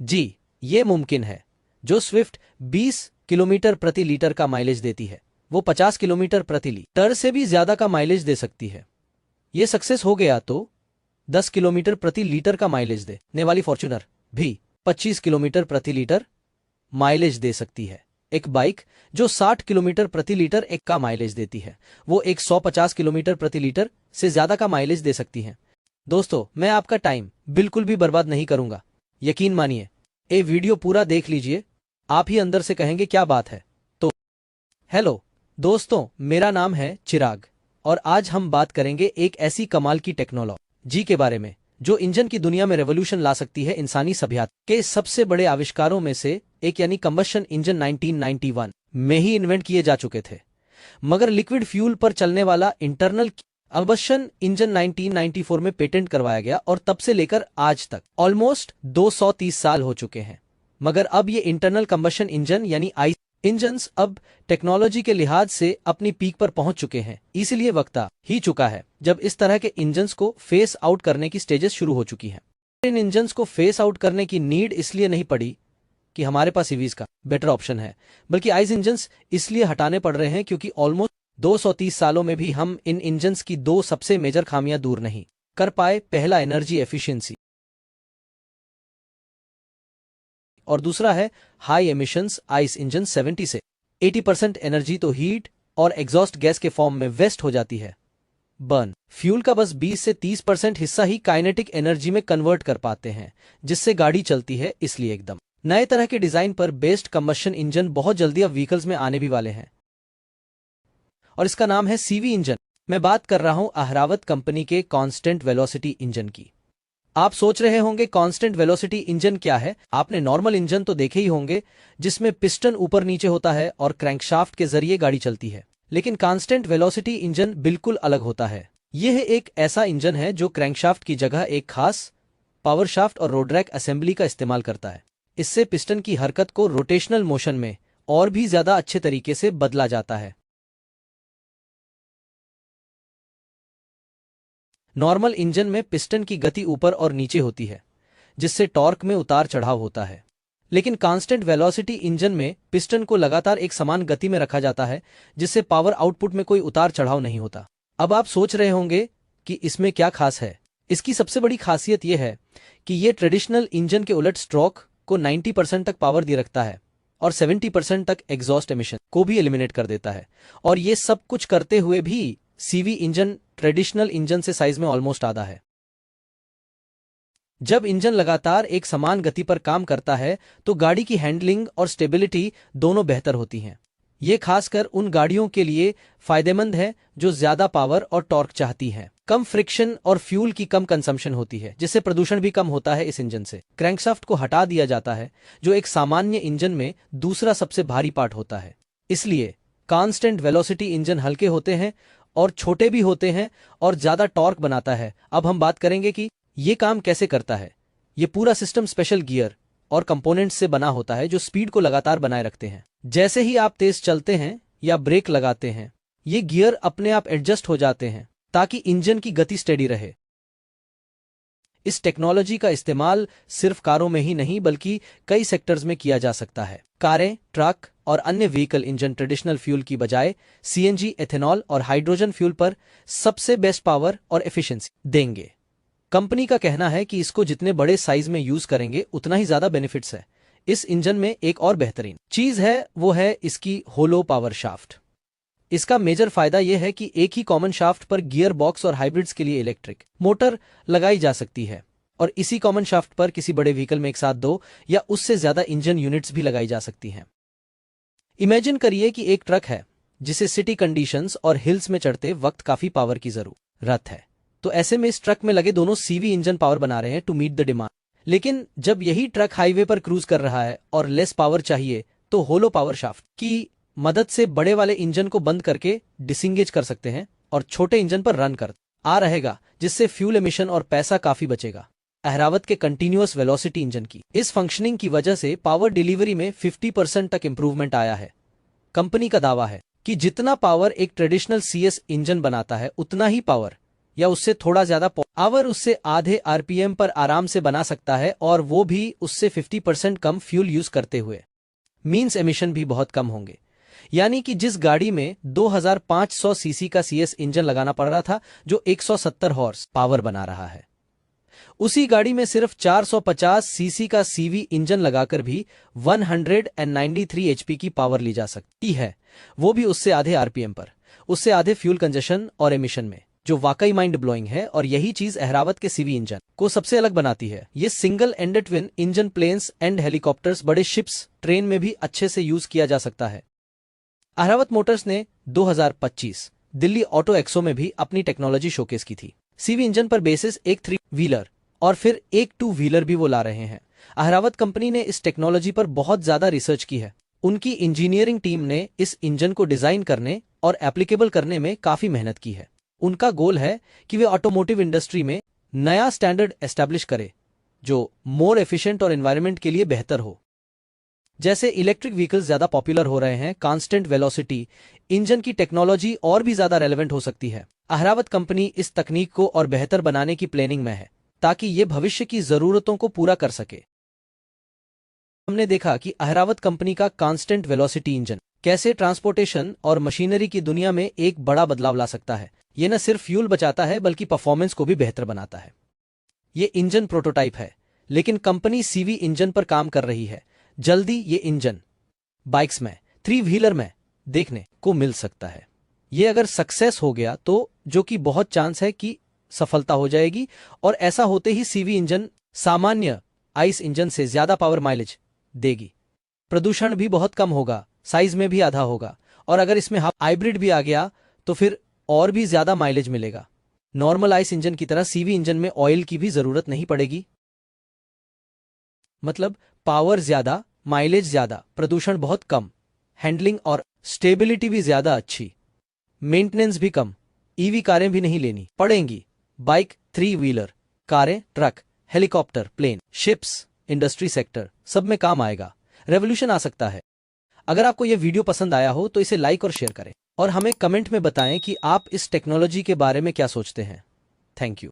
जी, ये मुमकिन है। जो स्विफ्ट 20 किलोमीटर प्रति लीटर का माइलेज देती है, वो 50 किलोमीटर प्रति लीटर से भी ज्यादा का माइलेज दे सकती है। ये सक्सेस हो गया तो 10 किलोमीटर प्रति लीटर का माइलेज देने वाली फॉर्च्यूनर भी 25 किलोमीटर प्रति लीटर माइलेज दे सकती है। एक बाइक जो 60 किलोमीटर प्रति लीटर एक का माइलेज देती है, वो 150 किलोमीटर प्रति लीटर से ज्यादा का माइलेज दे सकती है। दोस्तों, मैं आपका टाइम बिल्कुल भी बर्बाद नहीं करूंगा। यकीन मानिए, ये वीडियो पूरा देख लीजिए, आप ही अंदर से कहेंगे क्या बात है। तो हेलो दोस्तों, मेरा नाम है चिराग और आज हम बात करेंगे एक ऐसी कमाल की टेक्नोलॉजी के बारे में जो इंजन की दुनिया में रेवोल्यूशन ला सकती है। इंसानी सभ्यता के सबसे बड़े आविष्कारों में से एक यानी कंबशन इंजन 1991 में ही इन्वेंट किए जा चुके थे, मगर लिक्विड फ्यूल पर चलने वाला इंटरनल कंबशन इंजन 1994 में पेटेंट करवाया गया और तब से लेकर आज तक ऑलमोस्ट 230 साल हो चुके हैं। मगर अब ये इंटरनल कंबशन इंजन यानी आई इंजन्स अब टेक्नोलॉजी के लिहाज से अपनी पीक पर पहुंच चुके हैं। इसलिए वक्त आ ही चुका है जब इस तरह के इंजन्स को फेस आउट करने की स्टेजेस शुरू हो चुकी हैं। इन इंजन्स को फेस आउट करने की नीड इसलिए नहीं पड़ी कि हमारे पास ईवीज का बेटर ऑप्शन है, बल्कि आइस इंजन्स इसलिए हटाने पड़ रहे हैं क्योंकि ऑलमोस्ट 230 सालों में भी हम इन इंजन्स की दो सबसे मेजर खामियां दूर नहीं कर पाए। पहला एनर्जी एफिशिएंसी और दूसरा है हाई एमिशंस आइस इंजन। 70 से 80% एनर्जी तो हीट और एग्जॉस्ट गैस के फॉर्म में वेस्ट हो जाती है। बर्न फ्यूल का बस 20 से 30% हिस्सा ही काइनेटिक एनर्जी में कन्वर्ट कर पाते हैं, जिससे गाड़ी चलती है। इसलिए एकदम नए तरह के डिजाइन पर बेस्ड कंबशन इंजन बहुत जल्दी अब व्हीकल्स में आने भी वाले हैं और इसका नाम है सीवी इंजन। मैं बात कर रहा हूं अहरावत कंपनी के कांस्टेंट वेलोसिटी इंजन की। आप सोच रहे होंगे कांस्टेंट वेलोसिटी इंजन क्या है। आपने नॉर्मल इंजन तो देखे ही होंगे जिसमें पिस्टन ऊपर नीचे होता है और क्रैंकशाफ्ट के जरिए गाड़ी चलती है, लेकिन कांस्टेंट वेलोसिटी इंजन बिल्कुल अलग होता है। यह एक ऐसा इंजन है जो क्रैंकशाफ्ट की जगह एक खास पावर शाफ्ट और रोडरैक असेंबली का इस्तेमाल करता है। इससे पिस्टन की हरकत को रोटेशनल मोशन में और भी ज्यादा अच्छे तरीके से बदला जाता है। नॉर्मल इंजन में पिस्टन की गति ऊपर और नीचे होती है, जिससे टॉर्क में उतार चढ़ाव होता है, लेकिन कांस्टेंट वेलोसिटी इंजन में पिस्टन को लगातार एक समान गति में रखा जाता है, जिससे पावर आउटपुट में कोई उतार चढ़ाव नहीं होता। अब आप सोच रहे होंगे कि इसमें क्या खास है। इसकी सबसे बड़ी खासियत यह है कि यह ट्रेडिशनल इंजन के उलट स्ट्रोक को 90% तक पावर दे रखता है और 70% तक एग्जॉस्ट एमिशन को भी एलिमिनेट कर देता है। और ये सब कुछ करते हुए भी सीवी इंजन ट्रेडिशनल इंजन से साइज में ऑलमोस्ट आधा है। जब इंजन लगातार एक समान गति पर काम करता है तो गाड़ी की हैंडलिंग और स्टेबिलिटी दोनों बेहतर होती हैं। ये खासकर उन गाड़ियों के लिए फायदेमंद है जो ज्यादा पावर और टॉर्क चाहती हैं। कम फ्रिक्शन और फ्यूल की कम कंजम्पशन होती है, जिससे प्रदूषण भी कम होता है। इस इंजन से क्रैंकशाफ्ट को हटा दिया जाता है, जो एक सामान्य इंजन में दूसरा सबसे भारी पार्ट होता है। इसलिए कांस्टेंट वेलोसिटी इंजन हल्के होते हैं और छोटे भी होते हैं और ज्यादा टॉर्क बनाता है। अब हम बात करेंगे कि ये काम कैसे करता है। ये पूरा सिस्टम स्पेशल गियर और कंपोनेंट्स से बना होता है जो स्पीड को लगातार बनाए रखते हैं। जैसे ही आप तेज चलते हैं या ब्रेक लगाते हैं, ये गियर अपने आप एडजस्ट हो जाते हैं ताकि इंजन की गति स्टेडी रहे। इस टेक्नोलॉजी का इस्तेमाल सिर्फ कारों में ही नहीं बल्कि कई सेक्टर्स में किया जा सकता है। कारें, ट्रक और अन्य व्हीकल इंजन ट्रेडिशनल फ्यूल की बजाय सीएनजी, एथेनॉल और हाइड्रोजन फ्यूल पर सबसे बेस्ट पावर और एफिशिएंसी देंगे। कंपनी का कहना है कि इसको जितने बड़े साइज में यूज करेंगे उतना ही ज्यादा बेनिफिट्स है। इस इंजन में एक और बेहतरीन चीज है, वो है इसकी होलो पावर शाफ्ट। इसका मेजर फायदा यह है कि एक ही कॉमन शाफ्ट पर गियर बॉक्स और हाइब्रिड्स के लिए इलेक्ट्रिक मोटर लगाई जा सकती है और इसी कॉमन शाफ्ट पर किसी बड़े व्हीकल में एक साथ 2 या उससे ज्यादा इंजन यूनिट्स भी लगाई जा सकती हैं। इमेजिन करिए कि एक ट्रक है जिसे सिटी कंडीशंस और हिल्स में चढ़ते वक्त काफी पावर की जरूरत है, तो ऐसे में इस ट्रक में लगे दोनों सीवी इंजन पावर बना रहे हैं टू मीट द डिमांड। लेकिन जब यही ट्रक हाईवे पर क्रूज कर रहा है और लेस पावर चाहिए, तो होलो पावर शाफ्ट की मदद से बड़े वाले इंजन को बंद करके डिसंगेज कर सकते हैं और छोटे इंजन पर रन कर रहेगा, जिससे फ्यूल एमिशन और पैसा काफी बचेगा। अहरावत के कंटिन्यूअस वेलोसिटी इंजन की इस फंक्शनिंग की वजह से पावर डिलीवरी में 50% तक इंप्रूवमेंट आया है। कंपनी का दावा है कि जितना पावर एक ट्रेडिशनल सीएस इंजन बनाता है, उतना ही पावर या उससे थोड़ा ज्यादा आवर उससे आधे आरपीएम पर आराम से बना सकता है, और वो भी उससे 50% कम फ्यूल यूज करते हुए। मीन्स एमिशन भी बहुत कम होंगे। यानी कि जिस गाड़ी में 2500 सीसी का सीएस इंजन लगाना पड़ रहा था, जो 170 हॉर्स पावर बना रहा है, उसी गाड़ी में सिर्फ 450 सीसी का सीवी इंजन लगाकर भी 193 एचपी की पावर ली जा सकती है, वो भी उससे आधे आरपीएम पर, उससे आधे फ्यूल कंजशन और एमिशन में, जो वाकई माइंड ब्लोइंग है। और यही चीज अहरावत के सीवी इंजन को सबसे अलग बनाती है। ये single ended twin engine planes and helicopters, बड़े शिप्स, ट्रेन में भी अच्छे से यूज किया जा सकता है। अहरावत मोटर्स ने 2025 दिल्ली ऑटो एक्सो में भी अपनी टेक्नोलॉजी शोकेस की थी। सीवी इंजन पर बेसिस एक 3 व्हीलर और फिर एक 2 व्हीलर भी वो ला रहे हैं। अहरावत कंपनी ने इस टेक्नोलॉजी पर बहुत ज्यादा रिसर्च की है। उनकी इंजीनियरिंग टीम ने इस इंजन को डिजाइन करने और एप्लीकेबल करने में काफी मेहनत की है। उनका गोल है कि वे ऑटोमोटिव इंडस्ट्री में नया स्टैंडर्ड एस्टैब्लिश करे, जो मोर एफिशिएंट और एनवायरनमेंट के लिए बेहतर हो। जैसे इलेक्ट्रिक व्हीकल्स ज्यादा पॉपुलर हो रहे हैं, कांस्टेंट वेलोसिटी इंजन की टेक्नोलॉजी और भी ज्यादा रेलेवेंट हो सकती है। अहरावत कंपनी इस तकनीक को और बेहतर बनाने की प्लानिंग में है, ताकि ये भविष्य की जरूरतों को पूरा कर सके। हमने देखा कि अहरावत कंपनी का कांस्टेंट वेलोसिटी इंजन कैसे ट्रांसपोर्टेशन और मशीनरी की दुनिया में एक बड़ा बदलाव ला सकता है। ये न सिर्फ फ्यूल बचाता है, बल्कि परफॉर्मेंस को भी बेहतर बनाता है। ये इंजन प्रोटोटाइप है, लेकिन कंपनी सीवी इंजन पर काम कर रही है। जल्दी ये इंजन बाइक्स में, 3 व्हीलर में देखने को मिल सकता है। ये अगर सक्सेस हो गया तो, जो कि बहुत चांस है कि सफलता हो जाएगी, और ऐसा होते ही सीवी इंजन सामान्य आइस इंजन से ज्यादा पावर माइलेज देगी। प्रदूषण भी बहुत कम होगा, साइज में भी आधा होगा, और अगर इसमें हाइब्रिड भी आ गया तो फिर और भी ज्यादा माइलेज मिलेगा। नॉर्मल आइस इंजन की तरह सीवी इंजन में ऑयल की भी जरूरत नहीं पड़ेगी। मतलब पावर ज्यादा, माइलेज ज्यादा, प्रदूषण बहुत कम, हैंडलिंग और स्टेबिलिटी भी ज्यादा अच्छी, मेंटेनेंस भी कम, ईवी कारें भी नहीं लेनी पड़ेंगी। बाइक, 3 व्हीलर, कारें, truck, helicopter, plane, ships, industry sector, सब में काम आएगा। रेवोल्यूशन आ सकता है। अगर आपको यह वीडियो पसंद आया हो तो इसे लाइक और शेयर करें, और हमें कमेंट में बताएं कि आप इस टेक्नोलॉजी के बारे में क्या सोचते हैं। Thank you.